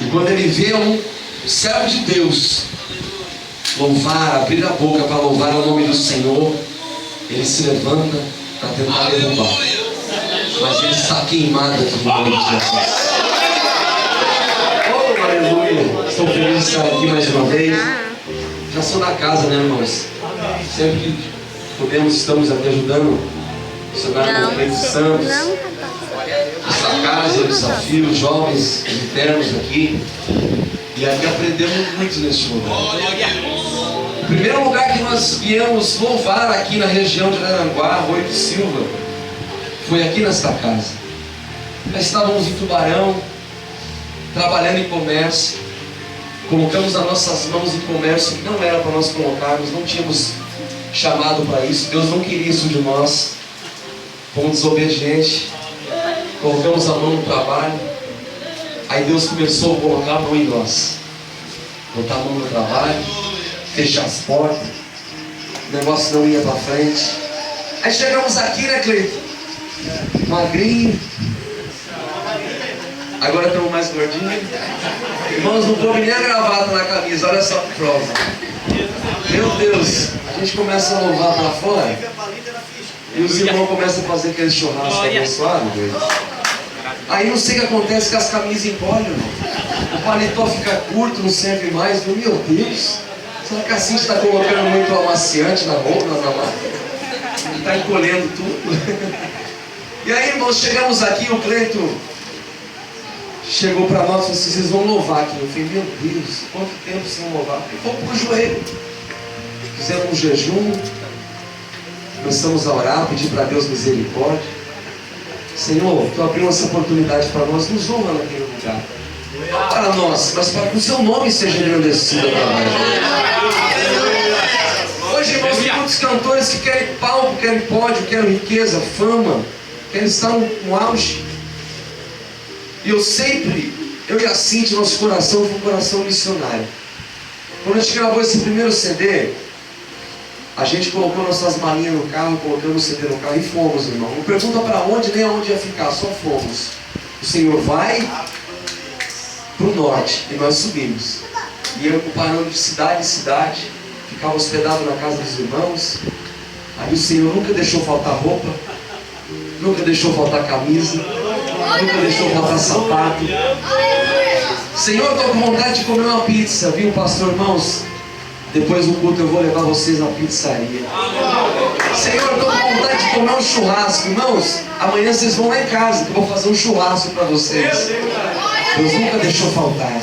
E quando ele vê um servo de Deus louvar, abrir a boca para louvar o nome do Senhor, ele se levanta para tentar derrubar. Mas ele está queimado aqui no nome de Jesus. Oh, aleluia! Estou feliz de estar aqui mais uma vez. Já sou da casa, né, irmãos? Sempre que podemos, estamos aqui ajudando o missionário Movimento Santos. Essa casa, o desafio, os jovens internos aqui. E aqui aprendemos muito nesse lugar. O primeiro lugar que nós viemos louvar aqui na região de Araranguá, Arroio de Silva, foi aqui nesta casa. Nós estávamos em Tubarão, trabalhando em comércio. Colocamos as nossas mãos em comércio que não era para nós colocarmos, não tínhamos chamado para isso. Deus não queria isso de nós. Fomos desobedientes. Colocamos a mão no trabalho. Aí Deus começou a colocar a mão em nós. Botar a mão no trabalho, fechar as portas. O negócio não ia para frente. Aí chegamos aqui, né, Cleiton? Magrinho. Agora estamos mais gordinhos. Irmãos, não coube nem a gravata na camisa. Olha só que prova. Meu Deus. A gente começa a louvar para fora. E os irmãos começam a fazer aquele churrasco abençoado. Aí não sei o que acontece com as camisas empolham. O paletó fica curto, não serve mais. Meu Deus. Será que assim está colocando muito amaciante na roupa? Está encolhendo tudo. E aí, irmãos, chegamos aqui, o Cleiton chegou para nós e falou assim: vocês vão louvar aqui. Eu falei: meu Deus, quanto tempo vocês vão louvar? E fomos para o joelho. Fizemos um jejum. Começamos a orar, pedir para Deus misericórdia. Senhor, Tu abriu essa oportunidade para nós, nos honra naquele lugar. Não para nós, mas para que o Seu nome seja engrandecido através de nós. Hoje, irmãos, tem muitos cantores que querem palco, querem pódio, querem riqueza, fama, querem estar no auge. E eu e a Cintia, nosso coração foi um coração missionário. Quando a gente gravou esse primeiro CD, a gente colocou nossas malinhas no carro, colocamos o CD no carro e fomos, irmão. Não pergunta para onde nem aonde ia ficar, só fomos. O Senhor vai para o norte e nós subimos. Íamos parando de cidade em cidade, ficava hospedado na casa dos irmãos. Aí o Senhor nunca deixou faltar roupa, nunca deixou faltar camisa, nunca deixou faltar sapato. Senhor, estou com vontade de comer uma pizza, viu, pastor, irmãos? Depois do culto eu vou levar vocês na pizzaria. Senhor, estou com vontade de comer um churrasco. Irmãos, amanhã vocês vão lá em casa, que eu vou fazer um churrasco para vocês. Deus nunca deixou faltar.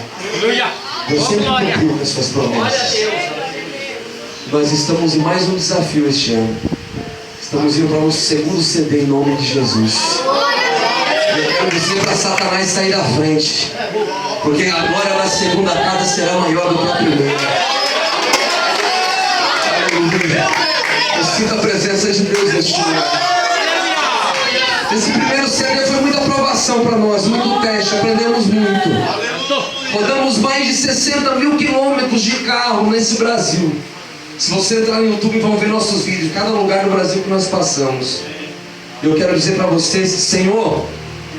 Deus sempre cumpriu com as suas promessas. Nós estamos em mais um desafio este ano. Estamos indo para o nosso segundo CD em nome de Jesus. Eu quero dizer para Satanás sair da frente, porque a glória da segunda casa será maior do que a primeira. Eu sinto a presença de Deus neste lugar. Esse primeiro CD foi muita aprovação para nós, muito teste, aprendemos muito. Rodamos mais de 60 mil quilômetros de carro nesse Brasil. Se você entrar no YouTube, vão ver nossos vídeos, cada lugar do Brasil que nós passamos. Eu quero dizer para vocês: Senhor,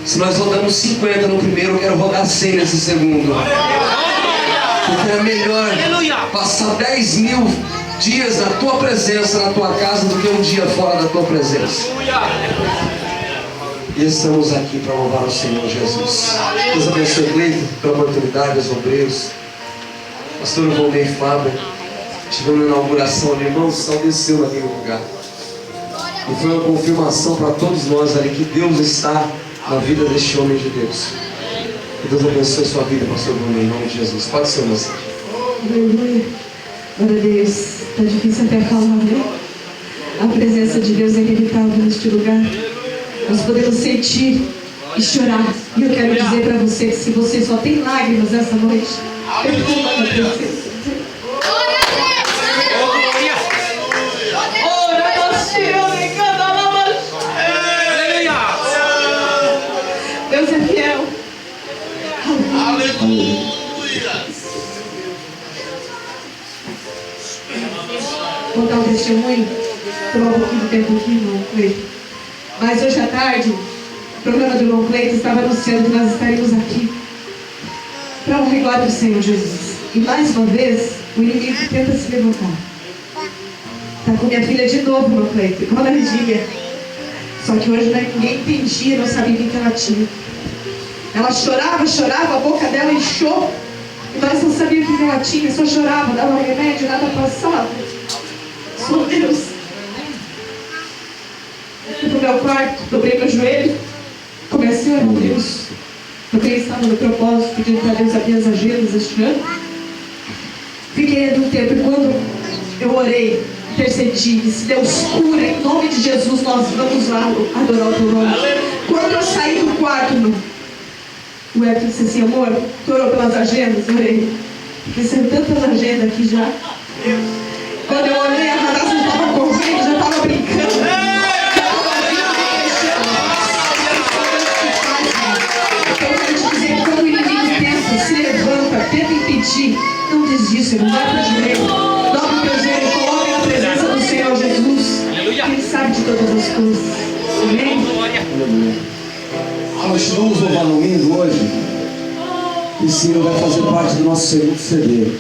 se nós rodamos 50 no primeiro, eu quero rodar 100 nesse segundo. Porque é melhor passar 10 mil dias na Tua presença, na Tua casa, do que um dia fora da Tua presença. E estamos aqui para louvar o Senhor Jesus. Deus abençoe a igreja pela oportunidade, os obreiros. Pastor Volney Fábio, tivemos uma inauguração ali, irmão, o céu desceu naquele lugar. E foi uma confirmação para todos nós ali que Deus está na vida deste homem de Deus. Que Deus abençoe a sua vida, pastor Volney, em nome de Jesus. Pode ser, moça. Aleluia. Glória a Deus. Está difícil até falar, né? A presença de Deus é inevitável neste lugar. Nós podemos sentir e chorar. E eu quero dizer para você que se você só tem lágrimas essa noite, perturba a presença. Deus é fiel. Aleluia. Vou dar um testemunho. Tomar um pouquinho de tempo aqui, irmão Cleiton. Mas hoje à tarde, o programa do irmão Cleiton estava anunciando que nós estaríamos aqui Para honra e glória do Senhor Jesus. E mais uma vez, o inimigo tenta se levantar. Está com minha filha de novo, meu Cleito, igual a Virgínia. Só que hoje ninguém entendia, não sabia o que ela tinha. Ela chorava, a boca dela inchou. E nós não sabíamos o que ela tinha, só chorava, dava remédio, nada passava. Só Deus. Eu fui pro meu quarto, dobrei meu joelho, comecei a orar a Deus. Porque estava no propósito, pedindo para Deus abrir as agendas este ano. Fiquei ali um tempo, e quando eu orei, intercedi, disse: Deus, cura, em nome de Jesus, nós vamos lá adorar o teu nome. Quando eu saí do quarto, o Everton disse assim: amor, tu orou pelas agendas? Eu orei. Porque saiu tantas agendas aqui já. Quando eu olhei, a Radassa já estava correndo, já estava brincando. Quando o inimigo tenta, se levanta, tenta impedir, não desista, não vai para o joelho. Dobra o teu joelho, coloque na presença do Senhor Jesus. Ele sabe de todas as coisas. Amém? Nós estamos louvando o domingo hoje. E Ciro vai fazer parte do nosso segundo CD.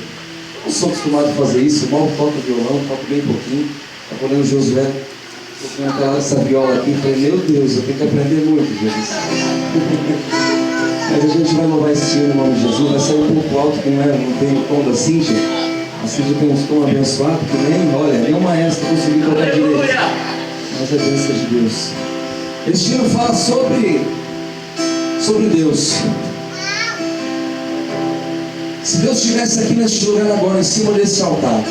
Não sou acostumado a fazer isso, mal toco violão, toco bem pouquinho. Estava olhando o Josué, tocando essa viola aqui, falei: meu Deus, eu tenho que aprender muito, Jesus. Mas a gente vai louvar esse no nome de Jesus. Vai sair um pouco alto, que não tem o tom da Cíntia. A Cíntia tem uns tons abençoados, que nem o maestro conseguiu tocar direito. Mas é a bênção de Deus. Esse hino fala sobre Deus. Se Deus estivesse aqui neste lugar agora, em cima desse altar,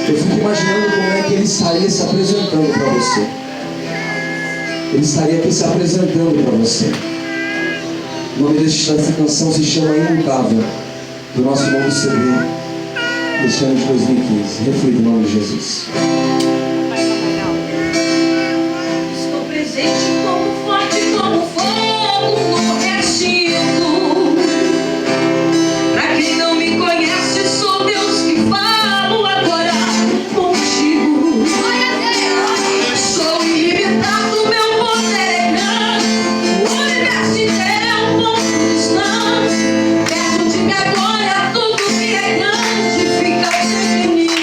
eu fico imaginando como é que Ele estaria se apresentando para você. Ele estaria aqui se apresentando para você. O nome dessa canção se chama Imutável, do nosso novo CD, deste ano de 2015. Reflita em nome de Jesus. Estou presente como forte, como fogo convertido. Pra quem não me conhece, sou Deus que falo agora contigo. Sou ilimitado, meu poder é grande. O universo inteiro é um ponto distante. Perto de mim agora, tudo que é grande fica pequenino.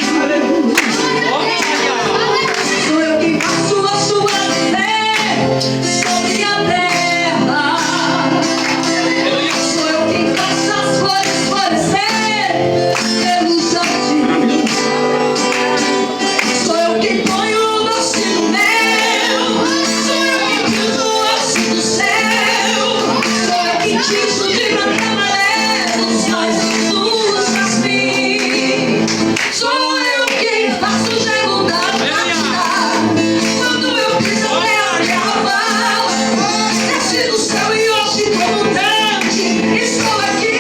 Sou eu quem faço a sua fé sobre a terra. Sou eu quem faço as flores florescer pelo jardim. Sou eu quem ponho o doce no mel. Sou eu quem pinto o osso do céu. Sou eu quem tinjo de branco e amarelo os mais lindos jasmim. Sou eu quem faço o gelo da Antártida. Quando eu piso a terra bala, desce do céu e hoje como grande estou aqui.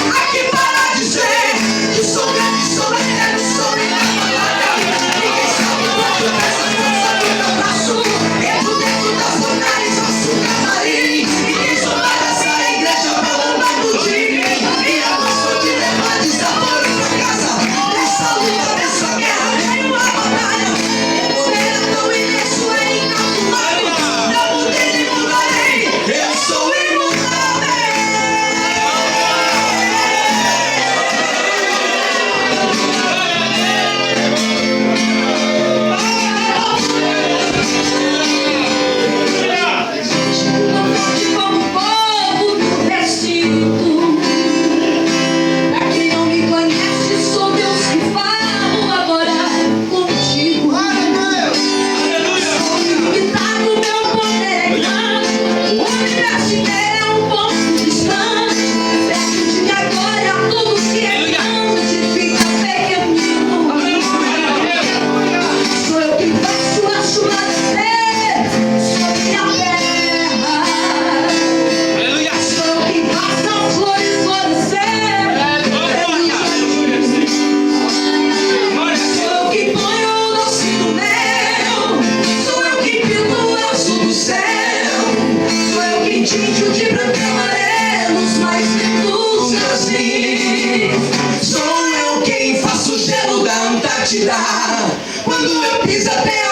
Aqui para dizer que sou grande, sou eterno, sou inabalável. Ninguém sabe quanto essa força do meu braço. Entro dentro das fornalhas, faço camarim. E quem souber dessa igreja vai lembrar de mim. E a nossa de levar desaforo pra casa. Nessa luta, nessa guerra, vem uma batalha. O poder é tão imenso, é incalculável. Não mudei nem mudarei, eu sou imutável. Como povo vestido. Pra quem não me conhece, sou Deus que falo agora contigo. Sou ilimitado, meu poder é grande. O universo inteiro é um ponto distante. Perto de mim agora, tudo que é grande fica pequenino. Sou eu quem faço a chuva descer sobre a terra. Sou eu quem faço as flores florescer pelo jardim. Sou eu quem ponho o doce no mel. Sou eu quem pinto o osso do céu. Sou eu quem tinjo de branco e amarelo os mais lindos jasmins. Sou eu quem faço o gelo da Antártida. Quando eu piso a terra